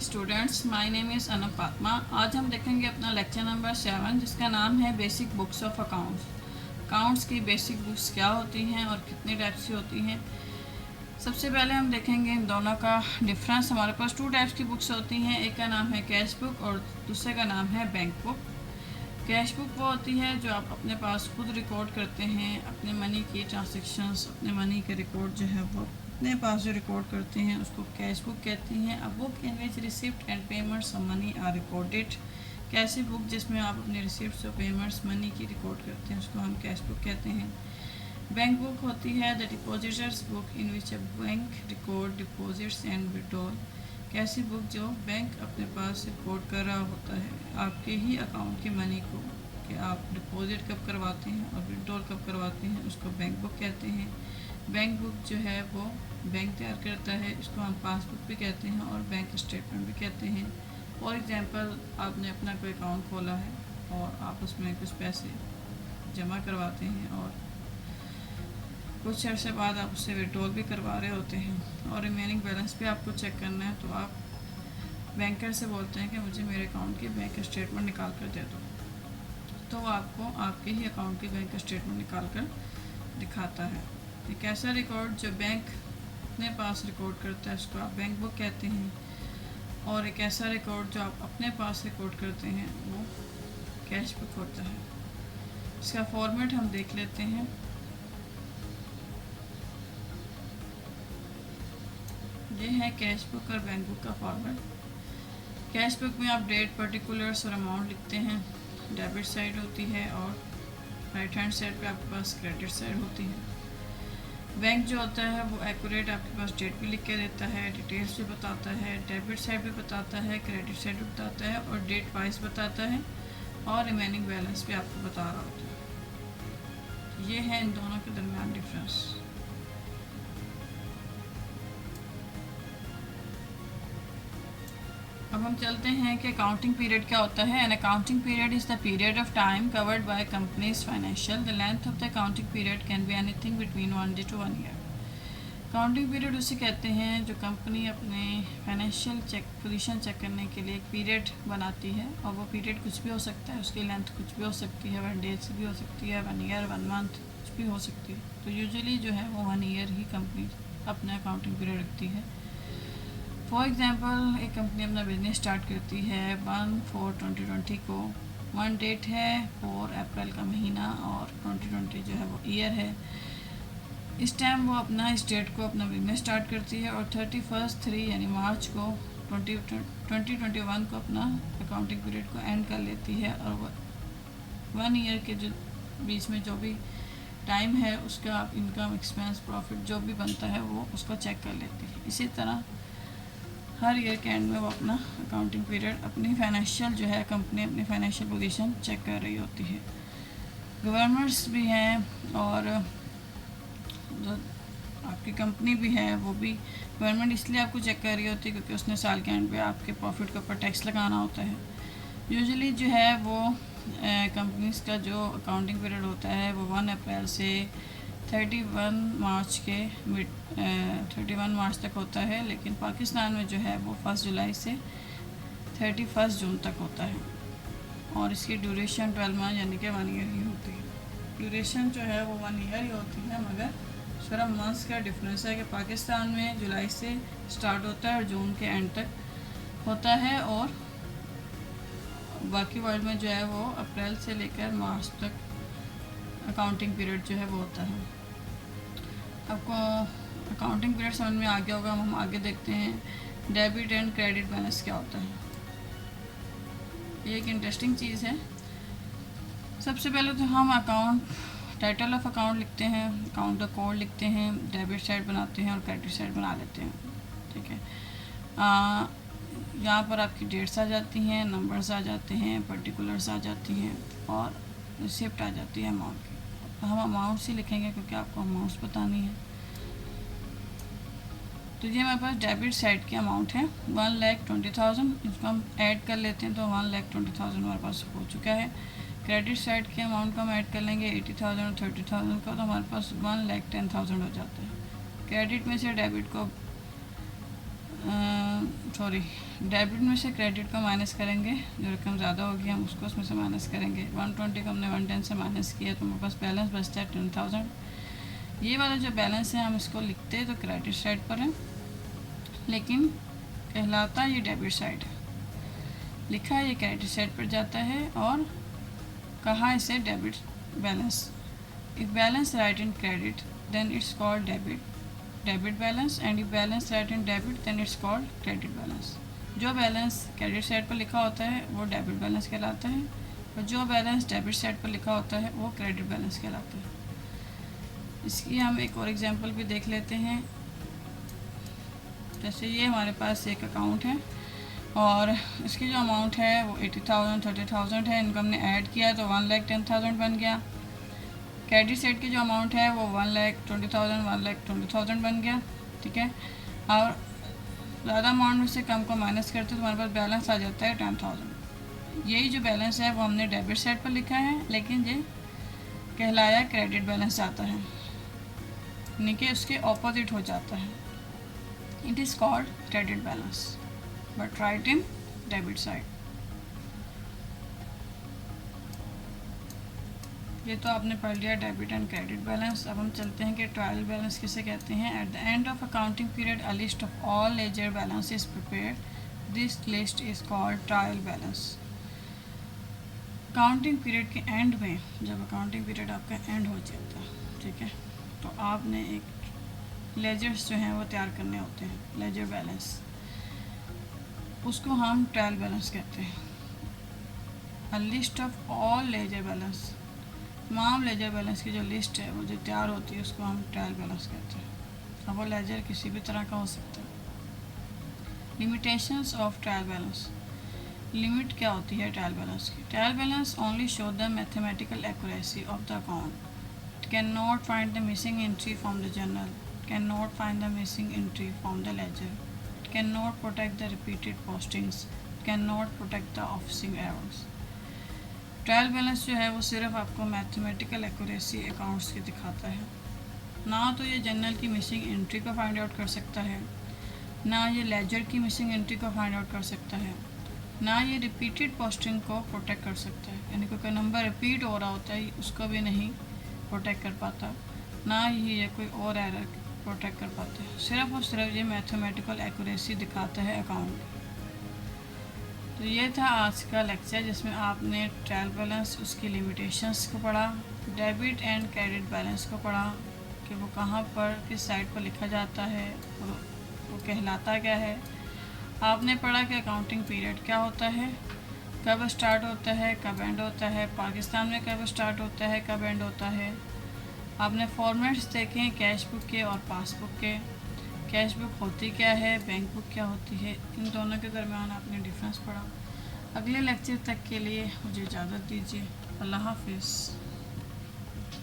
Students, my name is Anam Fatima. आज हम देखेंगे अपना लेक्चर नंबर 7 जिसका नाम है basic books of accounts. Accounts की बेसिक बुक्स क्या होती हैं और कितने टाइप्स की होती हैं। सबसे पहले हम देखेंगे इन दोनों का डिफरेंस। हमारे पास 2 टाइप्स की बुक्स होती हैं, एक का नाम है कैश बुक और दूसरे का नाम है बैंक बुक। कैश बुक वो होती है जो आप अपने पास खुद रिकॉर्ड करते हैं, अपने मनी की ट्रांजेक्शन्स, अपने मनी के रिकॉर्ड जो है वो अपने पास जो रिकॉर्ड करते हैं उसको कैश बुक कहती हैं। अब book in which receipt and payments of money are recorded. Cash book जिसमें आप अपने रिसिप्ट्स और पेमेंट्स मनी की रिकॉर्ड करते हैं उसको हम कैश बुक कहते हैं। बैंक बुक होती है the depositors book in which a bank record deposits and withdrawal. कैसी बुक जो बैंक अपने पास रिकॉर्ड कर रहा होता है आपके ही अकाउंट की मनी को, कि आप डिपॉजिट कब करवाते हैं और विड्रॉल कब करवाते हैं, उसको बैंक बुक कहते हैं। बैंक बुक जो है वो बैंक तैयार करता है, इसको हम पासबुक भी कहते हैं और बैंक स्टेटमेंट भी कहते हैं। फॉर एग्जांपल, आपने अपना कोई अकाउंट खोला है और आप उसमें कुछ पैसे जमा करवाते हैं और कुछ अर्से बाद आप उससे विड्रॉल भी करवा रहे होते हैं और रिमेनिंग बैलेंस भी आपको चेक करना है, तो आप बैंकर से बोलते हैं कि मुझे मेरे अकाउंट की बैंक स्टेटमेंट निकाल कर दे दो, तो वो आपको आपके ही अकाउंट की बैंक स्टेटमेंट निकाल कर दिखाता है। एक ऐसा रिकॉर्ड जो बैंक अपने पास रिकॉर्ड करता है उसको आप बैंक बुक कहते हैं, और एक ऐसा रिकॉर्ड जो आप अपने पास रिकॉर्ड करते हैं वो कैश बुक होता है। इसका फॉर्मेट हम देख लेते हैं। ये है कैश बुक और बैंक बुक का फॉर्मेट। कैश बुक में आप डेट, पर्टिकुलर्स और अमाउंट लिखते हैं, डेबिट साइड होती है और राइट हैंड साइड पे आपके पास क्रेडिट साइड होती है। बैंक जो होता है वो एक्यूरेट आपके पास डेट भी लिख के देता है, डिटेल्स भी बताता है, डेबिट साइड भी बताता है, क्रेडिट साइड भी बताता है और डेट वाइज बताता है और रिमेनिंग बैलेंस भी आपको बता रहा होता है। ये है इन दोनों के दरमियान डिफरेंस। अब हम चलते हैं कि अकाउंटिंग पीरियड क्या होता है। An accounting period is the period of time covered by companies financial. The length of the accounting period can be anything between 1 day to 1 year। Accounting period उसे कहते हैं जो कंपनी अपने फाइनेंशियल पोजीशन चेक करने के लिए एक period बनाती है, और वो पीरियड कुछ भी हो सकता है, उसकी लेंथ कुछ भी हो सकती है, 1 day से भी हो सकती है, 1 year, 1 month, कुछ भी हो सकती है। तो यूजुअली जो है वो 1 year ही कंपनी अपना अकाउंटिंग पीरियड रखती है। फॉर एग्ज़ाम्पल, एक कंपनी अपना बिजनेस स्टार्ट करती है 1/4/2020 को। 1 डेट है 4 अप्रैल का महीना और 2020 जो है वो ईयर है। इस टाइम वो अपना इस डेट को अपना बिजनेस स्टार्ट करती है और 31/3 यानी मार्च को 2021 को अपना अकाउंटिंग पीरियड को एंड कर लेती है, और वो 1 ईयर के जो बीच में जो भी टाइम है उसका आप इनकम, एक्सपेंस, प्रॉफिट जो भी बनता है वो उसको चेक कर लेती है। इसी तरह हर ईयर के एंड में वो अपना अकाउंटिंग पीरियड अपनी फाइनेंशियल जो है कंपनी अपनी फाइनेंशियल पोजीशन चेक कर रही होती है। गवर्नमेंट्स भी हैं और जो आपकी कंपनी भी है वो भी गवर्नमेंट इसलिए आपको चेक कर रही होती है क्योंकि उसने साल के एंड पे आपके प्रॉफिट के ऊपर टैक्स लगाना होता है। यूजुअली जो है वो कंपनीज का जो अकाउंटिंग पीरियड होता है वो 1 अप्रैल से 31 मार्च के 31 मार्च तक होता है, लेकिन पाकिस्तान में जो है वो 1 जुलाई से 31 जून तक होता है, और इसकी ड्यूरेशन 12 मंथ यानी कि 1 ईयर ही होती है। ड्यूरेशन जो है वो 1 ईयर ही होती है, मगर सिर्फ मंथ्स का डिफरेंस है कि पाकिस्तान में जुलाई से स्टार्ट होता है और जून के एंड तक होता है, और बाकी वर्ल्ड में जो है वो अप्रैल से लेकर मार्च तक अकाउंटिंग पीरियड जो है वो होता है। आपको अकाउंटिंग पीरियड समझ में आ गया होगा। हम आगे देखते हैं डेबिट एंड क्रेडिट बैलेंस क्या होता है। ये एक इंटरेस्टिंग चीज़ है। सबसे पहले तो हम अकाउंट टाइटल ऑफ अकाउंट लिखते हैं, अकाउंट का कोड लिखते हैं, डेबिट साइड बनाते हैं और क्रेडिट साइड बना लेते हैं। ठीक है, यहाँ पर आपकी डेट्स आ जाती हैं, नंबर्स आ जाते हैं, पर्टिकुलर्स आ जाती हैं और रिसिप्ट आ जाती है अमाउंट की। हम अमाउंट्स ही लिखेंगे क्योंकि आपको अमाउंट्स बतानी है। तो ये हमारे पास डेबिट साइड की अमाउंट है 1,20,000। इसको हम ऐड कर लेते हैं तो 1,20,000 हमारे पास हो चुका है। क्रेडिट साइड के अमाउंट को हम ऐड कर लेंगे 80,000 और 30,000 का, तो हमारे पास 1,10,000 हो जाता है। क्रेडिट में से डेबिट को डेबिट में से क्रेडिट को माइनस करेंगे, जो रकम ज़्यादा होगी हम उसको उसमें से माइनस करेंगे। 120 को हमने 110 से माइनस किया तो हमारे पास बैलेंस बचता है 10,000। ये वाला जो बैलेंस है हम इसको लिखते हैं तो क्रेडिट साइड पर है, लेकिन कहलाता ये डेबिट साइड है। लिखा ये क्रेडिट साइड पर जाता है और कहा इसे debit balance. If balance write in credit then it's called debit balance, and if balance write in debit then it's called credit balance. जो बैलेंस क्रेडिट साइड पर लिखा होता है वो डेबिट बैलेंस कहलाता है, और जो बैलेंस डेबिट साइड पर लिखा होता है वो क्रेडिट बैलेंस कहलाता है। इसकी हम एक और एग्जांपल भी देख लेते हैं। जैसे ये हमारे पास एक अकाउंट है और इसकी जो अमाउंट है वो 80,000 30,000 है। इनको हमने ऐड किया तो 1,10,000 बन गया। क्रेडिट साइड की जो अमाउंट है वो 1,20,000 1,20,000 बन गया, ठीक है। और ज़्यादा अमाउंट में से कम को माइनस करते तो हमारे पास बैलेंस आ जाता है 10,000। यही जो बैलेंस है वो हमने डेबिट साइड पर लिखा है, लेकिन ये कहलाया क्रेडिट बैलेंस आता है, यानी कि उसके ऑपोजिट हो जाता है। It is called credit balance but right in debit side. ये तो आपने पढ़ लिया डेबिट एंड क्रेडिट बैलेंस। अब हम चलते हैं कि ट्रायल बैलेंस किसे कहते हैं। At the end of accounting period a list of all ledger balance is prepared. This list is called trial balance. Accounting period के एंड में, जब अकाउंटिंग पीरियड आपका एंड हो जाता है, ठीक है, तो आपने एक लेजर्स जो हैं वो तैयार करने होते हैं, लेजर बैलेंस, उसको हम ट्रायल बैलेंस कहते हैं। A list of all ledger balance, तमाम लेजर बैलेंस की जो लिस्ट है वो जो तैयार होती है उसको हम ट्रायल बैलेंस कहते हैं। अब वो लेजर किसी भी तरह का हो सकता है। Limitations of trial balance. Limit क्या होती है ट्रायल बैलेंस की? Trial balance only show the mathematical accuracy of the account. It can not find the missing entry from the journal, can not find the missing entry from the ledger, it can not protect the repeated postings, it can not protect the offsetting errors. Trial balance जो है वो सिर्फ आपको mathematical accuracy accounts की दिखाता है। ना तो ये जर्नल की मिसिंग एंट्री को फाइंड आउट कर सकता है, ना ये लेजर की मिसिंग एंट्री को फाइंड आउट कर सकता है, ना ये रिपीटेड पोस्टिंग को प्रोटेक्ट कर सकता है, यानी कोई नंबर रिपीट हो रहा होता है उसको भी नहीं प्रोटेक्ट कर पाता, ना ही ये कोई और एरर प्रोटेक्ट कर पाता है। सिर्फ और सिर्फ ये मैथमेटिकल एक्यूरेसी दिखाता है अकाउंट। तो ये था आज का लेक्चर जिसमें आपने ट्रायल बैलेंस, उसकी लिमिटेशंस को पढ़ा, डेबिट एंड क्रेडिट बैलेंस को पढ़ा कि वो कहाँ पर किस साइड पर लिखा जाता है और वो कहलाता क्या है। आपने पढ़ा कि अकाउंटिंग पीरियड क्या होता है, कब स्टार्ट होता है, कब एंड होता है, पाकिस्तान में कब स्टार्ट होता है, कब एंड होता है। आपने फॉर्मेट्स देखे कैश बुक के और पासबुक के। कैश बुक होती क्या है, बैंक बुक क्या होती है, इन दोनों के दरमियान आपने डिफरेंस पढ़ा। अगले लेक्चर तक के लिए मुझे इजाज़त दीजिए। अल्लाह हाफिज़।